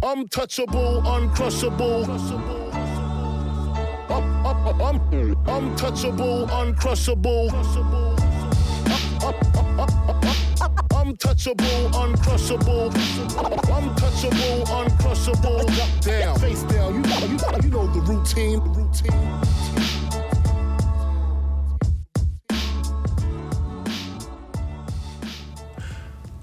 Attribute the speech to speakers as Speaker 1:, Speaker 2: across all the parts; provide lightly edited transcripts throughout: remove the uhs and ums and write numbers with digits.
Speaker 1: Untouchable, uncrushable. Untouchable, uncrushable. Untouchable, uncrushable. Untouchable, uncrushable. Down, face down. You know the routine.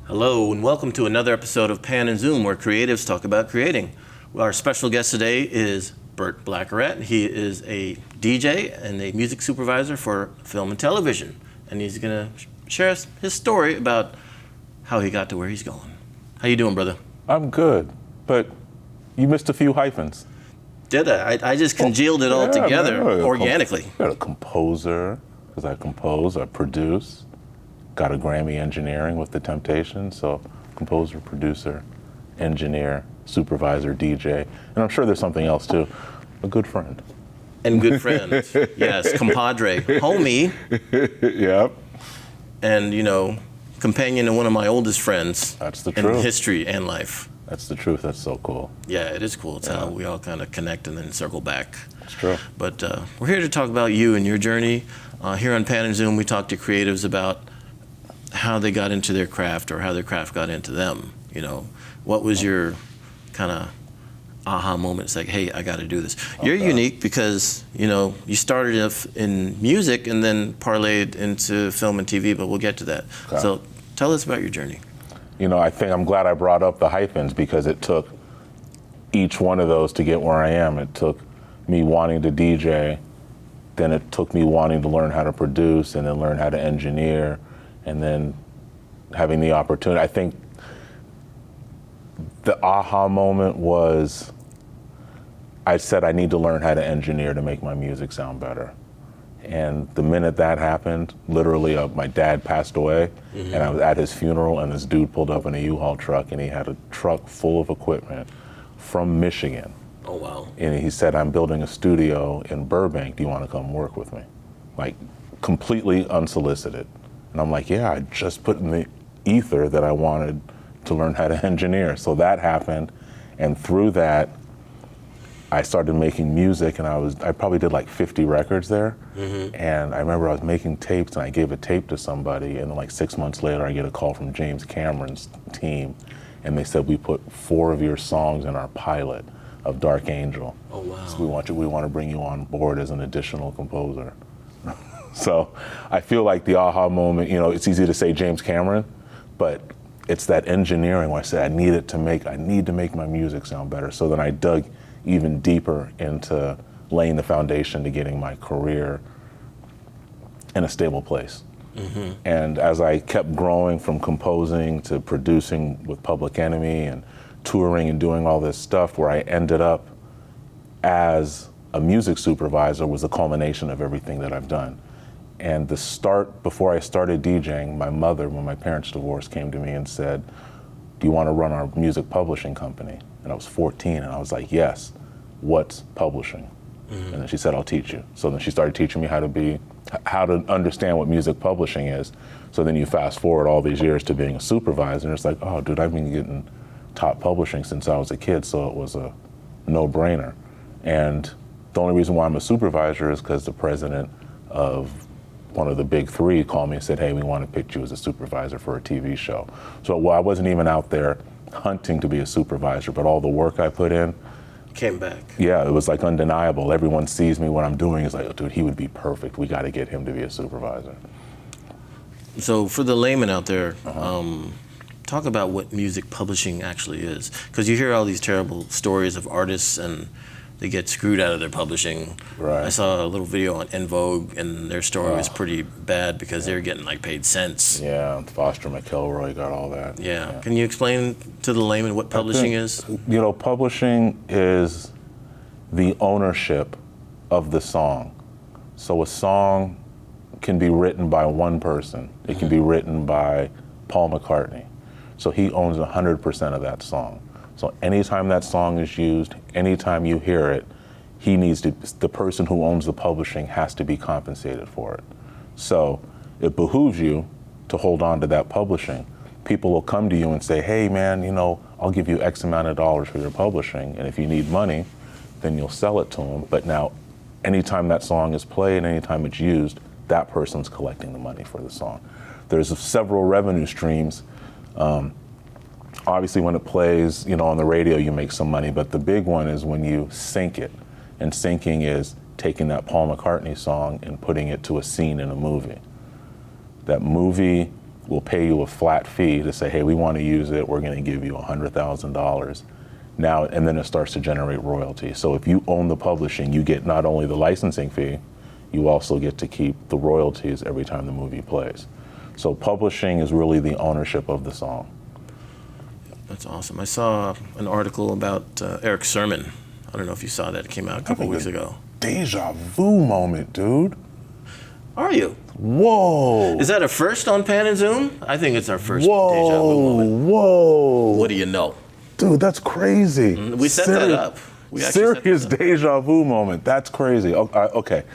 Speaker 2: Hello and welcome to another episode of Pan and Zoom, where creatives talk about creating. Our special guest today is Burt Blackarach. He is a DJ and a music supervisor for film and television, and he's going to share his story about how he got to where he's going. How you doing, brother?
Speaker 3: I'm good, but you missed a few hyphens.
Speaker 2: Did I? I just congealed it all together organically.
Speaker 3: I got a composer, because I compose, I produce. Got a Grammy engineering with The Temptations, so composer, producer, engineer, supervisor, DJ, and I'm sure there's something else too. A good friend.
Speaker 2: And good friend, yes, compadre, homie.
Speaker 3: Yep.
Speaker 2: And, you know, companion to one of my oldest friends.
Speaker 3: That's the
Speaker 2: in
Speaker 3: truth.
Speaker 2: History and life.
Speaker 3: That's the truth. That's so cool.
Speaker 2: Yeah, it is cool. It's how we all kind of connect and then circle back.
Speaker 3: It's true.
Speaker 2: But we're here to talk about you and your journey. Here on Pan and Zoom, we talk to creatives about how they got into their craft or how their craft got into them. You know, what was your kind of aha moment? It's like, hey, I got to do this. You're unique because, you know, you started in music and then parlayed into film and TV, but we'll get to that. Okay. So tell us about your journey.
Speaker 3: You know, I think I'm glad I brought up the hyphens because it took each one of those to get where I am. It took me wanting to DJ, then it took me wanting to learn how to produce and then learn how to engineer, and then having the opportunity. I think the aha moment was I said I need to learn how to engineer to make my music sound better. And the minute that happened, literally my dad passed away, and I was at his funeral, and this dude pulled up in a U-Haul truck, and he had a truck full of equipment from Michigan.
Speaker 2: Oh, wow.
Speaker 3: And he said, I'm building a studio in Burbank. Do you want to come work with me? Like, completely unsolicited. And I'm like, yeah, I just put in the ether that I wanted to learn how to engineer. So that happened, and through that, I started making music, and I probably did like 50 records there. And I remember I was making tapes, and I gave a tape to somebody, and then like 6 months later, I get a call from James Cameron's team, and they said, we put 4 of your songs in our pilot of Dark Angel.
Speaker 2: Oh, wow.
Speaker 3: So we want to bring you on board as an additional composer. So I feel like the aha moment, you know, it's easy to say James Cameron, but it's that engineering where I said I need to make my music sound better. So then I dug even deeper into laying the foundation to getting my career in a stable place. And as I kept growing from composing to producing with Public Enemy and touring and doing all this stuff, where I ended up as a music supervisor was the culmination of everything that I've done. And the start, before I started DJing, my mother, when my parents divorced, came to me and said, do you want to run our music publishing company? And I was 14, and I was like, yes. What's publishing? And then she said, I'll teach you. So then she started teaching me how to understand what music publishing is. So then you fast forward all these years to being a supervisor, and it's like, oh, dude, I've been getting top publishing since I was a kid, so it was a no-brainer. And the only reason why I'm a supervisor is because the president of one of the big 3 called me and said, hey, we want to pick you as a supervisor for a TV show. So I wasn't even out there hunting to be a supervisor, but all the work I put in
Speaker 2: came back.
Speaker 3: Yeah, it was like undeniable. Everyone sees me, what I'm doing is like, oh, dude, he would be perfect. We got to get him to be a supervisor.
Speaker 2: So for the layman out there, talk about what music publishing actually is. Because you hear all these terrible stories of artists and they get screwed out of their publishing.
Speaker 3: Right.
Speaker 2: I saw a little video on En Vogue, and their story was pretty bad because they were getting like paid cents.
Speaker 3: Yeah, Foster McElroy got all that.
Speaker 2: Yeah. Can you explain to the layman what publishing is?
Speaker 3: You know, publishing is the ownership of the song. So a song can be written by one person. It can be written by Paul McCartney. So he owns 100% of that song. So anytime that song is used, anytime you hear it, the person who owns the publishing has to be compensated for it. So it behooves you to hold on to that publishing. People will come to you and say, hey man, you know, I'll give you X amount of dollars for your publishing, and if you need money, then you'll sell it to them. But now, anytime that song is played, anytime it's used, that person's collecting the money for the song. There's several revenue streams. Obviously, when it plays, on the radio, you make some money, but the big one is when you sync it. And syncing is taking that Paul McCartney song and putting it to a scene in a movie. That movie will pay you a flat fee to say, hey, we want to use it, we're going to give you $100,000. Now, and then it starts to generate royalty. So if you own the publishing, you get not only the licensing fee, you also get to keep the royalties every time the movie plays. So publishing is really the ownership of the song.
Speaker 2: That's awesome. I saw an article about Eric Sermon. I don't know if you saw that. It came out a couple weeks ago.
Speaker 3: Deja vu moment, dude.
Speaker 2: Are you?
Speaker 3: Whoa.
Speaker 2: Is that a first on Pan and Zoom? I think it's our first deja vu moment.
Speaker 3: Whoa.
Speaker 2: What do you know?
Speaker 3: Dude, that's crazy.
Speaker 2: We set that up.
Speaker 3: Serious deja vu moment. That's crazy. Okay.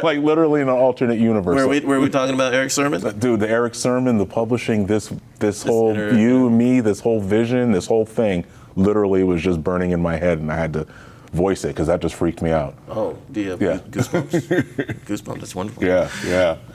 Speaker 3: Like literally in an alternate universe.
Speaker 2: Were we talking about Eric Sermon?
Speaker 3: Dude, the Eric Sermon, the publishing, this whole you, me, this whole vision, this whole thing, literally was just burning in my head, and I had to voice it because that just freaked me out.
Speaker 2: Oh, goosebumps. Goosebumps, that's wonderful.
Speaker 3: Yeah.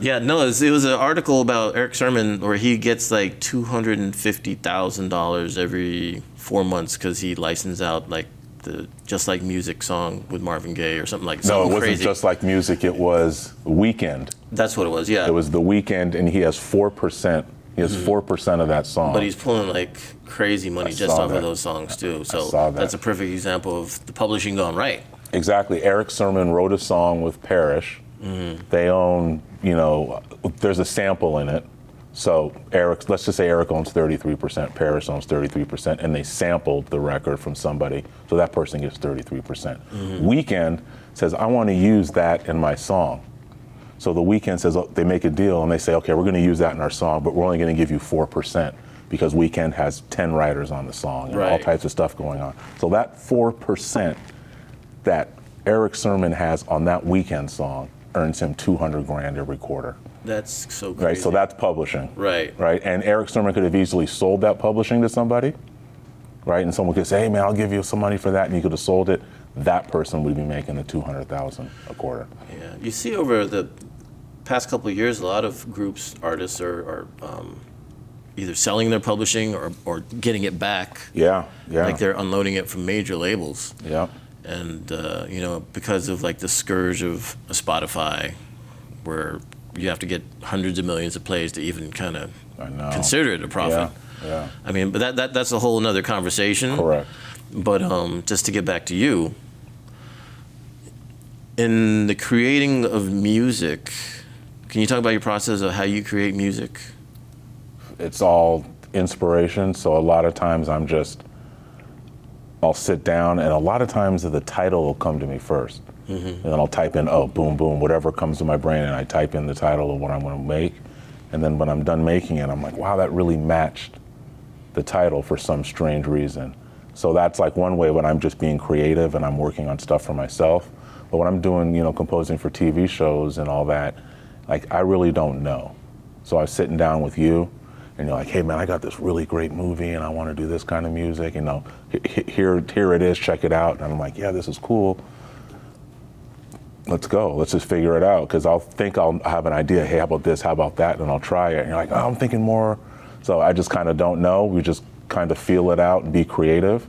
Speaker 2: Yeah, no, it was an article about Eric Sermon where he gets like $250,000 every 4 months because he licensed out like the Just Like Music song with Marvin Gaye or something like that.
Speaker 3: No, it wasn't
Speaker 2: crazy.
Speaker 3: Just Like Music, it was Weekend.
Speaker 2: That's what it was, yeah.
Speaker 3: It was The Weekend, and he has 4%. He has 4% of that song.
Speaker 2: But he's pulling like crazy money just off of those songs too. So that's a perfect example of the publishing gone right.
Speaker 3: Exactly. Eric Sermon wrote a song with Parrish. They own, there's a sample in it. So let's just say Eric owns 33%, Parrish owns 33%, and they sampled the record from somebody, so that person gets 33%. Weekend says, I want to use that in my song. So the Weekend says, they make a deal and they say, okay, we're going to use that in our song, but we're only going to give you 4% because Weekend has 10 writers on the song and all types of stuff going on. So that 4% that Eric Sermon has on that Weekend song earns him $200,000 every quarter.
Speaker 2: That's so crazy.
Speaker 3: Right, so that's publishing.
Speaker 2: Right.
Speaker 3: And Eric Sermon could have easily sold that publishing to somebody, right? And someone could say, hey man, I'll give you some money for that, and you could have sold it. That person would be making the $200,000 a quarter.
Speaker 2: Yeah, you see over the past couple of years, a lot of groups, artists are either selling their publishing or getting it back.
Speaker 3: Yeah.
Speaker 2: Like they're unloading it from major labels.
Speaker 3: Yeah.
Speaker 2: And because of like the scourge of Spotify, where you have to get hundreds of millions of plays to even kind of consider it a profit.
Speaker 3: Yeah.
Speaker 2: I mean, but that's a whole another conversation.
Speaker 3: Correct.
Speaker 2: But just to get back to you, in the creating of music, can you talk about your process of how you create music?
Speaker 3: It's all inspiration. So a lot of times I'll sit down, and a lot of times the title will come to me first. And then I'll type in, boom, boom, whatever comes to my brain, and I type in the title of what I'm going to make. And then when I'm done making it, I'm like, wow, that really matched the title for some strange reason. So that's like one way when I'm just being creative and I'm working on stuff for myself. But when I'm doing, composing for TV shows and all that, like I really don't know. So I'm sitting down with you, and you're like, hey man, I got this really great movie and I want to do this kind of music, here it is, check it out. And I'm like, yeah, this is cool. Let's go, let's just figure it out. Because I'll have an idea, hey, how about this, how about that? And I'll try it. And you're like, I'm thinking more. So I just kind of don't know. We just kind of feel it out and be creative.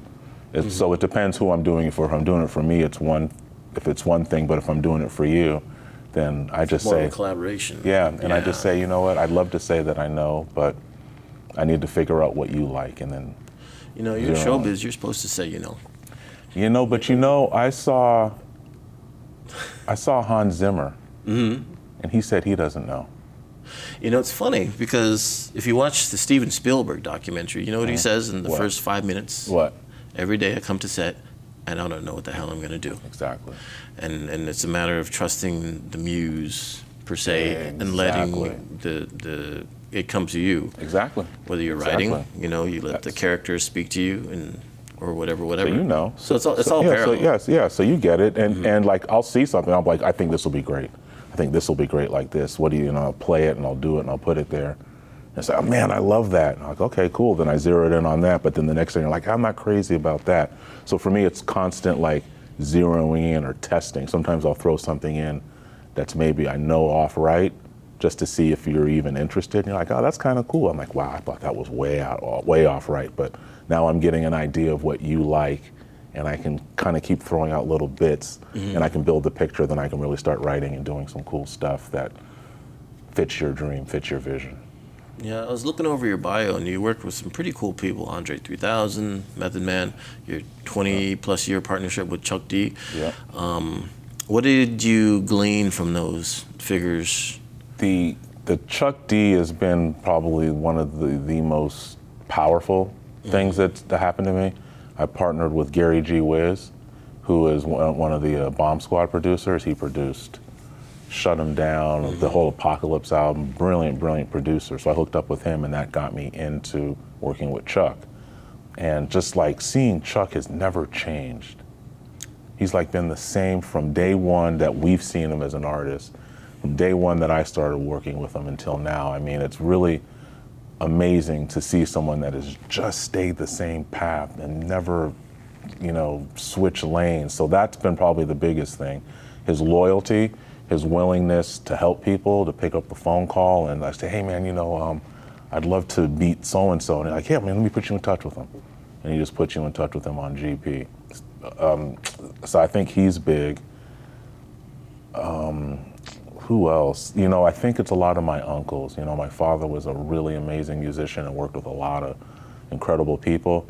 Speaker 3: So it depends who I'm doing it for. If I'm doing it for me, it's one thing, but if I'm doing it for you, then I just
Speaker 2: more
Speaker 3: say,
Speaker 2: of a collaboration.
Speaker 3: Yeah, and I just say, you know what, I'd love to say that I know, but I need to figure out what you like, and then.
Speaker 2: You're in showbiz, you're supposed to say,
Speaker 3: But I saw Hans Zimmer, and he said he doesn't know.
Speaker 2: It's funny because if you watch the Steven Spielberg documentary, you know what he says in the first 5 minutes?
Speaker 3: What?
Speaker 2: Every day I come to set and I don't know what the hell I'm going to do.
Speaker 3: Exactly.
Speaker 2: And it's a matter of trusting the muse per se and letting it come to you.
Speaker 3: Exactly.
Speaker 2: Whether you're writing, you let the characters speak to you or whatever.
Speaker 3: So
Speaker 2: So it's all parallel.
Speaker 3: So you get it, and like I'll see something, I'm like, I think this will be great. I think this will be great like this. What do I'll play it and I'll do it and I'll put it there. And say, oh man, I love that. And I'm like, okay, cool. Then I zeroed in on that. But then the next thing, you're like, I'm not crazy about that. So for me, it's constant like zeroing in or testing. Sometimes I'll throw something in that's maybe I know off right, just to see if you're even interested. And you're like, oh, that's kind of cool. I'm like, wow, I thought that was way off right. But now I'm getting an idea of what you like, and I can kind of keep throwing out little bits, and I can build the picture. Then I can really start writing and doing some cool stuff that fits your dream, fits your vision.
Speaker 2: Yeah, I was looking over your bio, and you worked with some pretty cool people. Andre 3000, Method Man, your 20-plus year partnership with Chuck D.
Speaker 3: Yeah.
Speaker 2: What did you glean from those figures?
Speaker 3: The Chuck D has been probably one of the most powerful things that happened to me. I partnered with Gary G. Wiz, who is one of the Bomb Squad producers. He produced Shut 'Em Down, the whole Apocalypse album. Brilliant producer. So I hooked up with him, and that got me into working with Chuck. And just like seeing Chuck has never changed. He's like been the same from day one that we've seen him as an artist, from day one that I started working with him until now. I mean, it's really amazing to see someone that has just stayed the same path and never, switch lanes. So that's been probably the biggest thing. His loyalty, his willingness to help people, to pick up the phone call and I say, hey man, I'd love to meet so-and-so. And he's like, yeah man, let me put you in touch with him. And he just puts you in touch with him on GP. So I think he's big. Who else? I think it's a lot of my uncles. My father was a really amazing musician and worked with a lot of incredible people.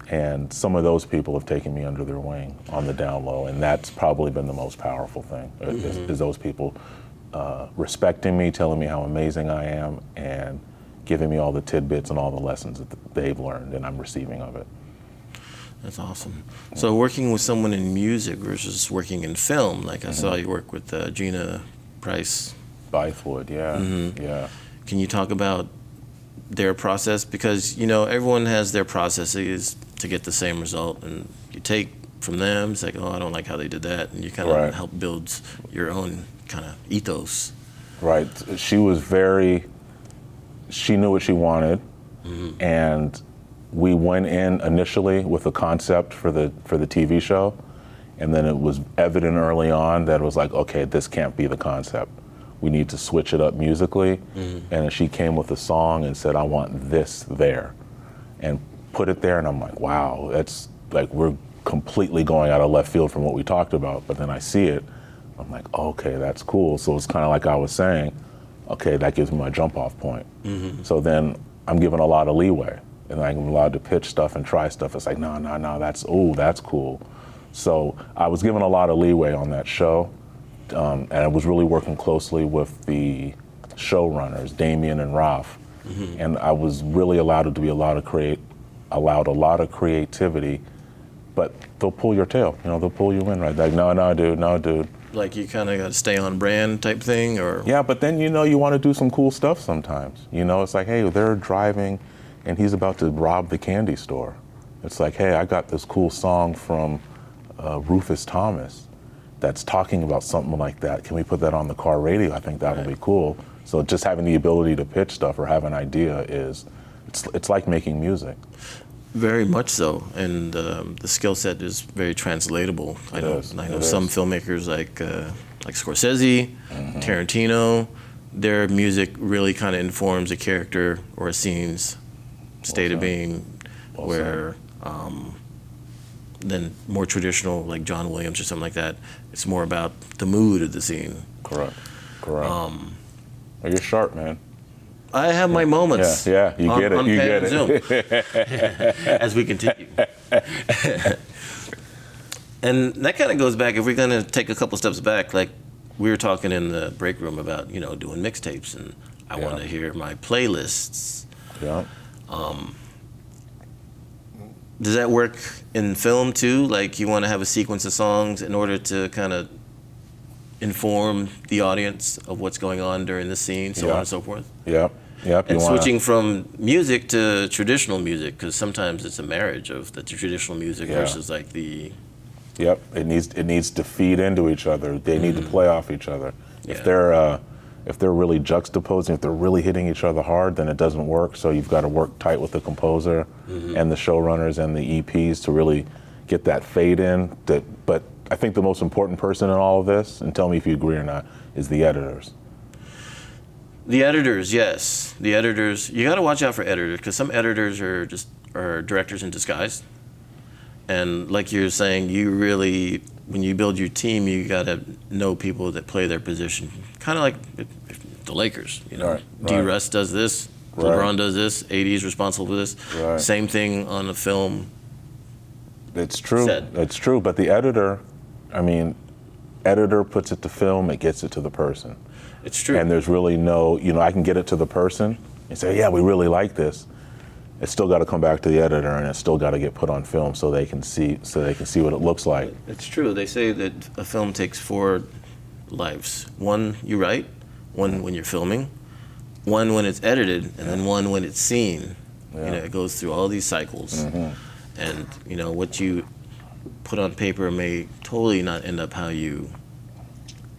Speaker 3: And some of those people have taken me under their wing on the down low. And that's probably been the most powerful thing, is those people respecting me, telling me how amazing I am, and giving me all the tidbits and all the lessons that they've learned and I'm receiving of it.
Speaker 2: That's awesome. So working with someone in music versus working in film, like I saw you work with Gina Price.
Speaker 3: Bythewood, yeah, yeah.
Speaker 2: Can you talk about their process? Because, everyone has their processes to get the same result, and you take from them, it's like, oh, I don't like how they did that, and you kind of help build your own kind of ethos. Right.
Speaker 3: She knew what she wanted, and we went in initially with a concept for the TV show, and then it was evident early on that it was like, okay, this can't be the concept. We need to switch it up musically. And she came with a song and said, I want this there, and put it there. And I'm like, wow, that's like, we're completely going out of left field from what we talked about. But then I see it, I'm like, okay, that's cool. So it's kind of like I was saying, okay, that gives me my jump off point. So then I'm given a lot of leeway, and I'm allowed to pitch stuff and try stuff. It's like, no, that's cool. So I was given a lot of leeway on that show. And I was really working closely with the showrunners, Damien and Ralph. And I was really allowed to be allowed a lot of creativity, but they'll pull your tail, they'll pull you in, right? Like, no, dude.
Speaker 2: Like you kind of got to stay on brand type thing, or?
Speaker 3: Yeah, but then, you want to do some cool stuff sometimes. It's like, hey, they're driving and he's about to rob the candy store. It's like, hey, I got this cool song from Rufus Thomas that's talking about something like that. Can we put that on the car radio? I think that would be cool. So just having the ability to pitch stuff or have an idea it's like making music.
Speaker 2: Very much so, and the skill set is very translatable. I know some filmmakers like Scorsese, Tarantino, their music really kind of informs a character or a scene's state of being, where than more traditional, like John Williams or something like that. It's more about the mood of the scene.
Speaker 3: Correct. You're sharp, man.
Speaker 2: I have my moments.
Speaker 3: Yeah, you get it.
Speaker 2: As we continue. And that kind of goes back, if we're going to take a couple steps back, like we were talking in the break room about, doing mixtapes, and I want to hear my playlists.
Speaker 3: Yeah.
Speaker 2: Does that work in film too? Like you want to have a sequence of songs in order to kind of inform the audience of what's going on during the scene, so on and so forth?
Speaker 3: Yep.
Speaker 2: And switching from music to traditional music, because sometimes it's a marriage of the traditional music versus like the...
Speaker 3: Yep, it needs to feed into each other. They need to play off each other. If they're If they're really juxtaposing, if they're really hitting each other hard, then it doesn't work. So you've got to work tight with the composer and the showrunners and the EPs to really get that fade in. But I think the most important person in all of this, and tell me if you agree or not, is the editors.
Speaker 2: The editors, yes. The editors, you got to watch out for editors, because some editors are directors in disguise. And like you're saying, you really, when you build your team, you got to know people that play their position. Kind of like the Lakers, you know.
Speaker 3: Right.
Speaker 2: D. Russ does this, LeBron does this, AD is responsible for this.
Speaker 3: Right.
Speaker 2: Same thing on the film.
Speaker 3: It's true.
Speaker 2: Set.
Speaker 3: It's true. But the editor, I mean, editor puts it to film, it gets it to the person.
Speaker 2: It's true.
Speaker 3: And there's really no, you know, I can get it to the person and say, yeah, we really like this. It's still got to come back to the editor, and it's still got to get put on film so they can see what it looks like.
Speaker 2: It's true. They say that a film takes 4 lives. One you write, one when you're filming, one when it's edited, and then one when it's seen.
Speaker 3: Yeah.
Speaker 2: You know, it goes through all these cycles. And you know, what you put on paper may totally not end up how you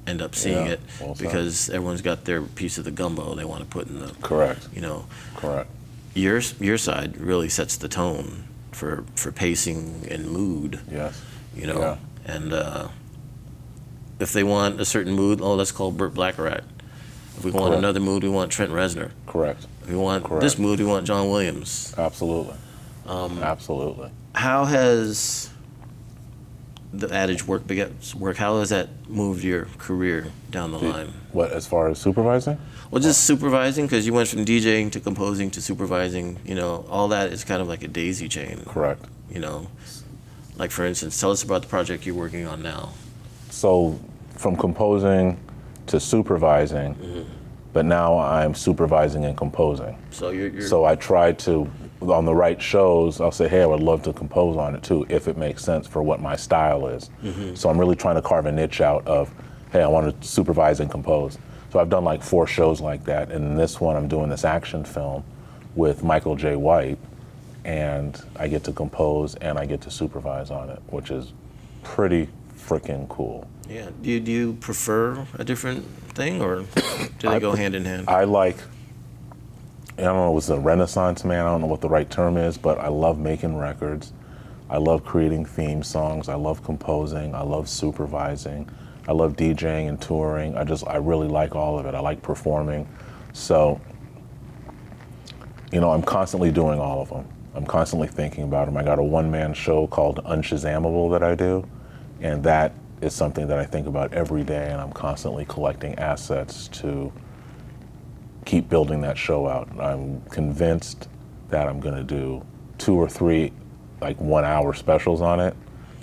Speaker 2: end up seeing it,
Speaker 3: well said.
Speaker 2: because everyone's got their piece of the gumbo they want to put in the.
Speaker 3: Correct.
Speaker 2: You know.
Speaker 3: Correct.
Speaker 2: Your side really sets the tone for pacing and mood.
Speaker 3: Yes.
Speaker 2: You know,
Speaker 3: Yeah.
Speaker 2: and if they want a certain mood, let's call Burt Blackarach. If we want
Speaker 3: Correct.
Speaker 2: another mood, we want Trent Reznor.
Speaker 3: Correct.
Speaker 2: If we want
Speaker 3: Correct.
Speaker 2: this mood, we want John Williams.
Speaker 3: Absolutely. Absolutely.
Speaker 2: How has the adage work begets work? How has that moved your career down the line?
Speaker 3: What, as far as supervising?
Speaker 2: Well, just supervising, because you went from DJing to composing to supervising. You know, all that is kind of like a daisy chain.
Speaker 3: Correct.
Speaker 2: You know, like for instance, tell us about the project you're working on now.
Speaker 3: So from composing to supervising, but now I'm supervising and composing.
Speaker 2: So you're
Speaker 3: So I try to, on the right shows, I'll say, hey, I would love to compose on it too, if it makes sense for what my style is. So I'm really trying to carve a niche out of, hey, I want to supervise and compose. So I've done like 4 shows like that. And in this one, I'm doing this action film with Michael J. White, and I get to compose and I get to supervise on it, which is pretty freaking cool.
Speaker 2: Yeah. Do you prefer a different thing, or do they go hand in hand?
Speaker 3: I like, I don't know, was a Renaissance man, I don't know what the right term is, but I love making records. I love creating theme songs. I love composing. I love supervising. I love DJing and touring. I really like all of it. I like performing. So, you know, I'm constantly doing all of them. I'm constantly thinking about them. I got a one-man show called Unshazammable that I do, and that is something that I think about every day, and I'm constantly collecting assets to keep building that show out. I'm convinced that I'm gonna do 2 or 3 like 1-hour specials on it.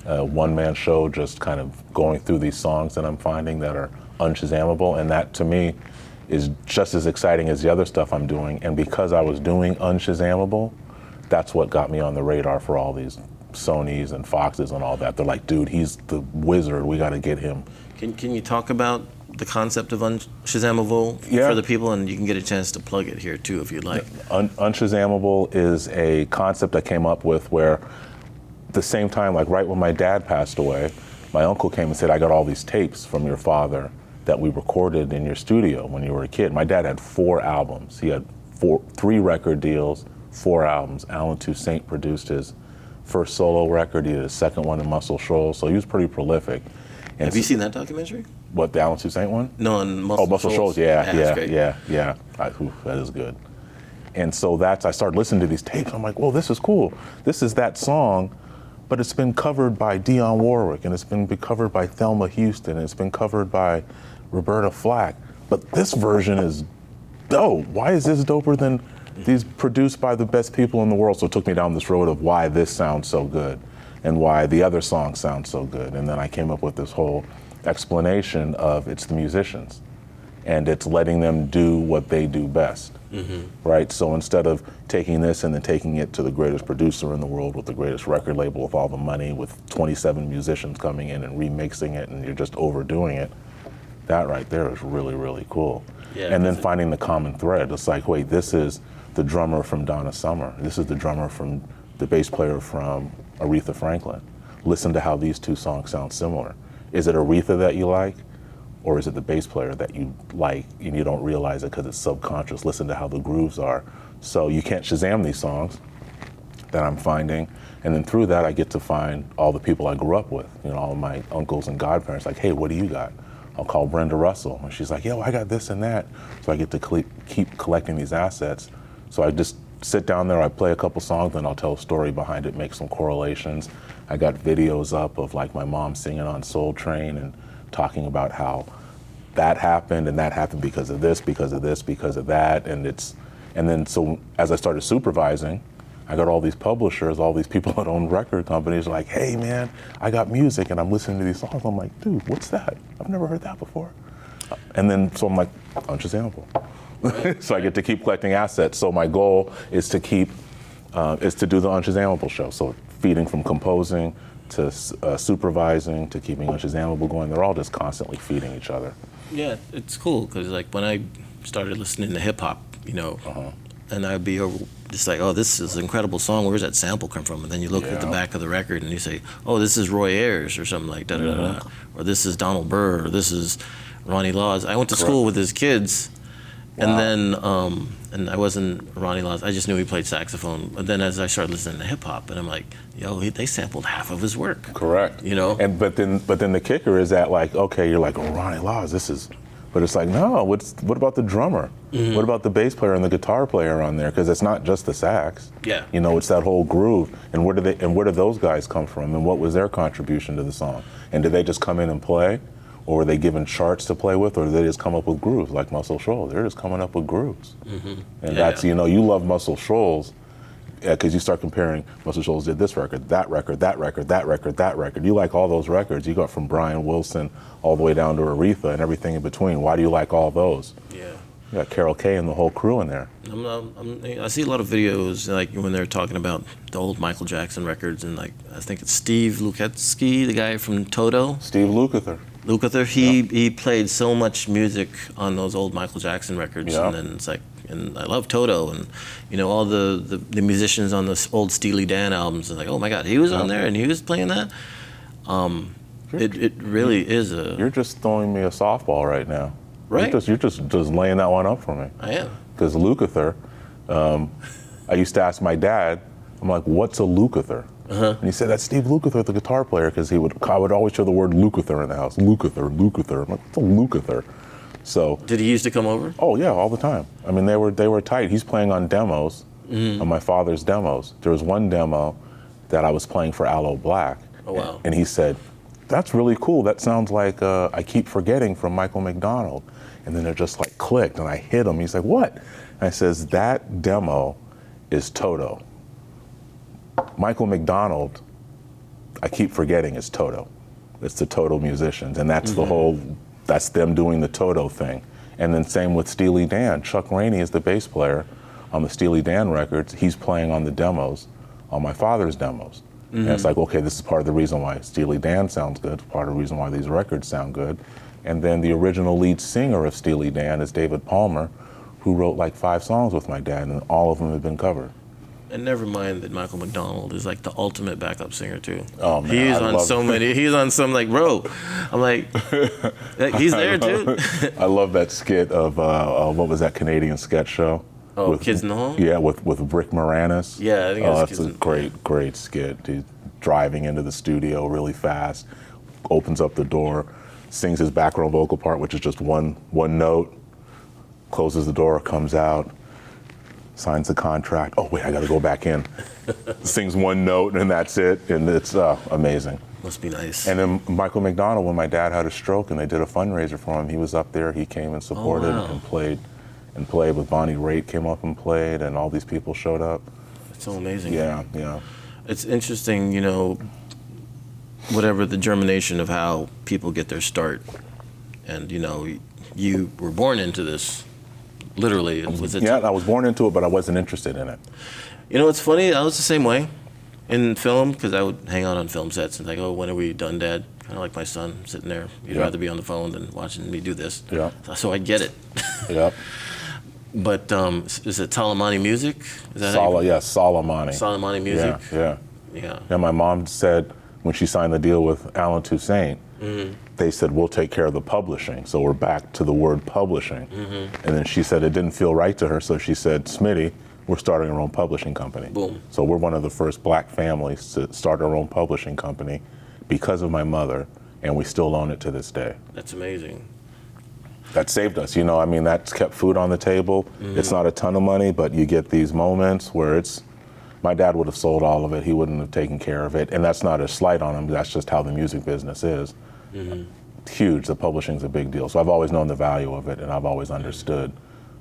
Speaker 3: One-man show, just kind of going through these songs that I'm finding that are unshazammable, and that to me is just as exciting as the other stuff I'm doing. And because I was doing unshazammable, that's what got me on the radar for all these Sonys and Foxes and all that. They're like, dude, he's the wizard, we gotta get him.
Speaker 2: Can you talk about the concept of Unshazammable
Speaker 3: Yeah.
Speaker 2: for the people, and you can get a chance to plug it here too if you'd like.
Speaker 3: Unshazammable is a concept I came up with where the same time, like right when my dad passed away, my uncle came and said, I got all these tapes from your father that we recorded in your studio when you were a kid. My dad had 4 albums. He had 3 record deals, 4 albums. Alan Toussaint produced his first solo record. He did a second one in Muscle Shoals, so he was pretty prolific. And
Speaker 2: Have you seen that documentary?
Speaker 3: What, the Alan Toussaint one?
Speaker 2: No, on Muscle
Speaker 3: Muscle
Speaker 2: Shoals.
Speaker 3: Shoals, yeah. That is good. And so I started listening to these tapes. I'm like, whoa, this is cool. This is that song, but it's been covered by Dionne Warwick, and it's been covered by Thelma Houston, and it's been covered by Roberta Flack. But this version is dope. Why is this doper than these produced by the best people in the world? So it took me down this road of why this sounds so good and why the other songs sound so good. And then I came up with this whole explanation of it's the musicians, and it's letting them do what they do best, right? So instead of taking this and then taking it to the greatest producer in the world with the greatest record label with all the money, with 27 musicians coming in and remixing it, and you're just overdoing it, that right there is really, really cool.
Speaker 2: Yeah,
Speaker 3: and then finding the common thread. It's like, wait, this is the drummer from Donna Summer. This is the drummer from the bass player from Aretha Franklin. Listen to how these 2 songs sound similar. Is it Aretha that you like? or is it the bass player that you like and you don't realize it because it's subconscious? Listen to how the grooves are. So you can't Shazam these songs that I'm finding, and then through that I get to find all the people I grew up with, you know, all my uncles and godparents, like, hey, what do you got? I'll call Brenda Russell, and she's like, yo, I got this and that. So I get to keep collecting these assets. So I just sit down there, I play a couple songs, then I'll tell a story behind it, make some correlations. I got videos up of like my mom singing on Soul Train and talking about how that happened and that happened because of this, because of this, because of that. And then so as I started supervising, I got all these publishers, all these people that own record companies like, hey man, I got music and I'm listening to these songs. I'm like, dude, what's that? I've never heard that before. And then so I'm like, unshazamable. So I get to keep collecting assets. So my goal is to do the Unshazamable show. So feeding from composing to supervising to keeping Unshazamable going. They're all just constantly feeding each other.
Speaker 2: Yeah, it's cool because like when I started listening to hip hop, you know, and I'd be just like, oh, this is an incredible song. Where's that sample come from? And then you look at the back of the record and you say, oh, this is Roy Ayers or something like da-da-da-da. Or this is Donald Byrd, or this is Ronnie Laws. I went to school with his kids. And then, and I wasn't Ronnie Laws, I just knew he played saxophone. But then as I started listening to hip hop, and I'm like, yo, they sampled half of his work.
Speaker 3: Correct.
Speaker 2: You know?
Speaker 3: But then the kicker is that like, okay, you're like, oh, Ronnie Laws, but it's like, no, what about the drummer? What about the bass player and the guitar player on there? Because it's not just the sax.
Speaker 2: Yeah.
Speaker 3: You know, it's that whole groove. And where did those guys come from? And what was their contribution to the song? And did they just come in and play? Or were they given charts to play with, or did they just come up with grooves like Muscle Shoals? They're just coming up with grooves. And that's, you know, you love Muscle Shoals because you start comparing, Muscle Shoals did this record, that record, that record, that record, that record. You like all those records. You got from Brian Wilson all the way down to Aretha and everything in between. Why do you like all those?
Speaker 2: Yeah.
Speaker 3: You got Carol Kay and the whole crew in there.
Speaker 2: I see a lot of videos like when they're talking about the old Michael Jackson records, and like I think it's Steve Lukathy, the guy from Toto.
Speaker 3: Steve Lukather.
Speaker 2: He played so much music on those old Michael Jackson records, and then it's like, and I love Toto, and you know all the musicians on the old Steely Dan albums, and like, oh my God, he was on there and he was playing that. It really is a.
Speaker 3: You're just throwing me a softball right now.
Speaker 2: Right.
Speaker 3: You're just laying that one up for me.
Speaker 2: I am.
Speaker 3: Because Lukather, I used to ask my dad, I'm like, what's a Lukather? And he said, that's Steve Lukather, the guitar player, because I would always hear the word Lukather in the house. Lukather. I'm like, what's a Lukather? So.
Speaker 2: Did he used to come over?
Speaker 3: Oh yeah, all the time. I mean, they were tight. He's playing on demos, on my father's demos. There was one demo that I was playing for Aloe Black.
Speaker 2: Oh wow.
Speaker 3: And he said, that's really cool. That sounds like I Keep Forgetting from Michael McDonald. And then it just like clicked and I hit him. He's like, what? And I says, that demo is Toto. Michael McDonald, I Keep Forgetting, is Toto. It's the Toto musicians. And that's that's them doing the Toto thing. And then same with Steely Dan. Chuck Rainey is the bass player on the Steely Dan records. He's playing on the demos, on my father's demos. And it's like, okay, this is part of the reason why Steely Dan sounds good, part of the reason why these records sound good. And then the original lead singer of Steely Dan is David Palmer, who wrote like 5 songs with my dad, and all of them have been covered.
Speaker 2: And never mind that Michael McDonald is like the ultimate backup singer too.
Speaker 3: Oh man,
Speaker 2: he's on so many. He's on some like, bro. I'm like he's there too.
Speaker 3: I love that skit of what was that Canadian sketch show?
Speaker 2: Oh, Kids in the Hall?
Speaker 3: Yeah, with Rick Moranis.
Speaker 2: Yeah, I think that's
Speaker 3: a great skit. He's driving into the studio really fast, opens up the door, sings his background vocal part, which is just one note, closes the door, comes out, signs the contract. Oh wait, I gotta go back in. Sings one note and that's it, and it's amazing.
Speaker 2: Must be nice.
Speaker 3: And then Michael McDonald, when my dad had a stroke and they did a fundraiser for him, he was up there, he came and supported and played with Bonnie Raitt, came up and played, and all these people showed up.
Speaker 2: It's so amazing.
Speaker 3: Yeah.
Speaker 2: It's interesting, you know, whatever the germination of how people get their start. And, you know, you were born into this, literally.
Speaker 3: Yeah, I was born into it, but I wasn't interested in it.
Speaker 2: You know, it's funny, I was the same way in film, because I would hang out on film sets and like, oh, when are we done, Dad? Kind of like my son sitting there. He'd rather be on the phone than watching me do this.
Speaker 3: Yeah.
Speaker 2: So I get it.
Speaker 3: Yeah.
Speaker 2: But is it Talamani Music? Is that
Speaker 3: Salamani.
Speaker 2: Salamani Music?
Speaker 3: Yeah. And my mom said when she signed the deal with Alan Toussaint, they said, we'll take care of the publishing. So we're back to the word publishing.
Speaker 2: Mm-hmm.
Speaker 3: And then she said it didn't feel right to her, so she said, Smitty, we're starting our own publishing company.
Speaker 2: Boom.
Speaker 3: So we're one of the first black families to start our own publishing company because of my mother, and we still own it to this day.
Speaker 2: That's amazing.
Speaker 3: That saved us, you know, I mean, that's kept food on the table.
Speaker 2: Mm-hmm.
Speaker 3: It's not a ton of money, but you get these moments where my dad would have sold all of it, he wouldn't have taken care of it, and that's not a slight on him, that's just how the music business is.
Speaker 2: Mm-hmm.
Speaker 3: Huge, the publishing's a big deal. So I've always known the value of it, and I've always understood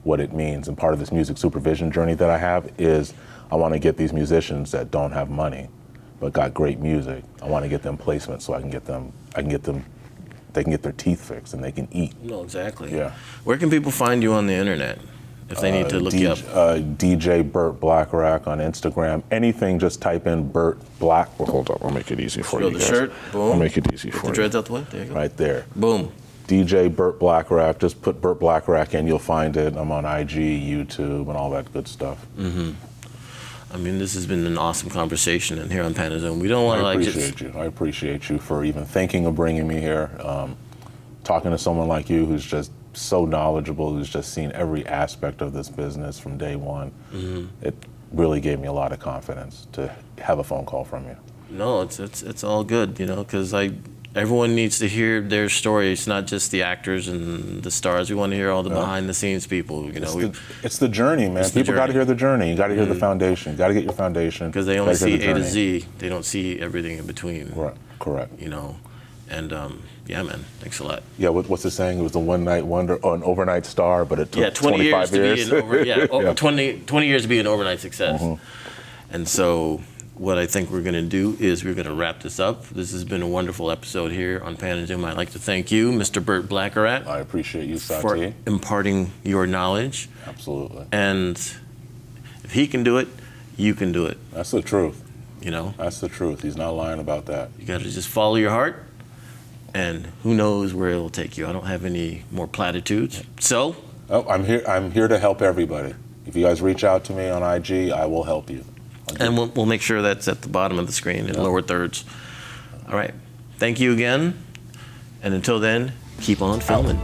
Speaker 3: what it means. And part of this music supervision journey that I have is I want to get these musicians that don't have money, but got great music. I want to get them placements so they can get their teeth fixed and they can eat.
Speaker 2: No, exactly.
Speaker 3: Yeah.
Speaker 2: Where can people find you on the internet if they need to look you up?
Speaker 3: DJ Burt Blackarach on Instagram. Anything, just type in Burt Black. Well, hold up, I'll make it easy for you
Speaker 2: The
Speaker 3: guys.
Speaker 2: shirt, boom.
Speaker 3: I'll make it easy for
Speaker 2: The
Speaker 3: you.
Speaker 2: dreads out the way, there you go.
Speaker 3: Right there.
Speaker 2: Boom.
Speaker 3: DJ Burt Blackarach. Just put Burt Blackarach in, you'll find it. I'm on IG, YouTube, and all that good stuff.
Speaker 2: Mm-hmm. I mean, this has been an awesome conversation, and here on Panda Zone, we don't want to
Speaker 3: I appreciate you for even thinking of bringing me here. Talking to someone like you who's just so knowledgeable, who's just seen every aspect of this business from day one.
Speaker 2: Mm-hmm.
Speaker 3: It really gave me a lot of confidence to have a phone call from you.
Speaker 2: No, it's all good, you know, because everyone needs to hear their story. It's not just the actors and the stars. We want to hear all the behind-the-scenes people. You know,
Speaker 3: it's the journey, man. People got to hear the journey. You got to hear the foundation. You got to get your foundation.
Speaker 2: Because they only see A to Z. They don't see everything in between.
Speaker 3: Right. Correct.
Speaker 2: You know, and yeah, man. Thanks a lot.
Speaker 3: Yeah. What's the saying? It was the one night wonder, or an overnight star, but it took
Speaker 2: 20 years
Speaker 3: 25
Speaker 2: to
Speaker 3: years.
Speaker 2: be an 20 years to be an overnight success.
Speaker 3: Mm-hmm.
Speaker 2: And so, what I think we're going to do is we're going to wrap this up. This has been a wonderful episode here on Panda Zoom. I'd like to thank you, Mr. Burt Blackarach.
Speaker 3: I appreciate you, Sati.
Speaker 2: For imparting your knowledge.
Speaker 3: Absolutely.
Speaker 2: And if he can do it, you can do it.
Speaker 3: That's the truth.
Speaker 2: You know?
Speaker 3: That's the truth. He's not lying about that.
Speaker 2: You got to just follow your heart, and who knows where it will take you. I don't have any more platitudes. So?
Speaker 3: Oh, I'm here to help everybody. If you guys reach out to me on IG, I will help you.
Speaker 2: And we'll make sure that's at the bottom of the screen in lower thirds. All right. Thank you again. And until then, keep on filming.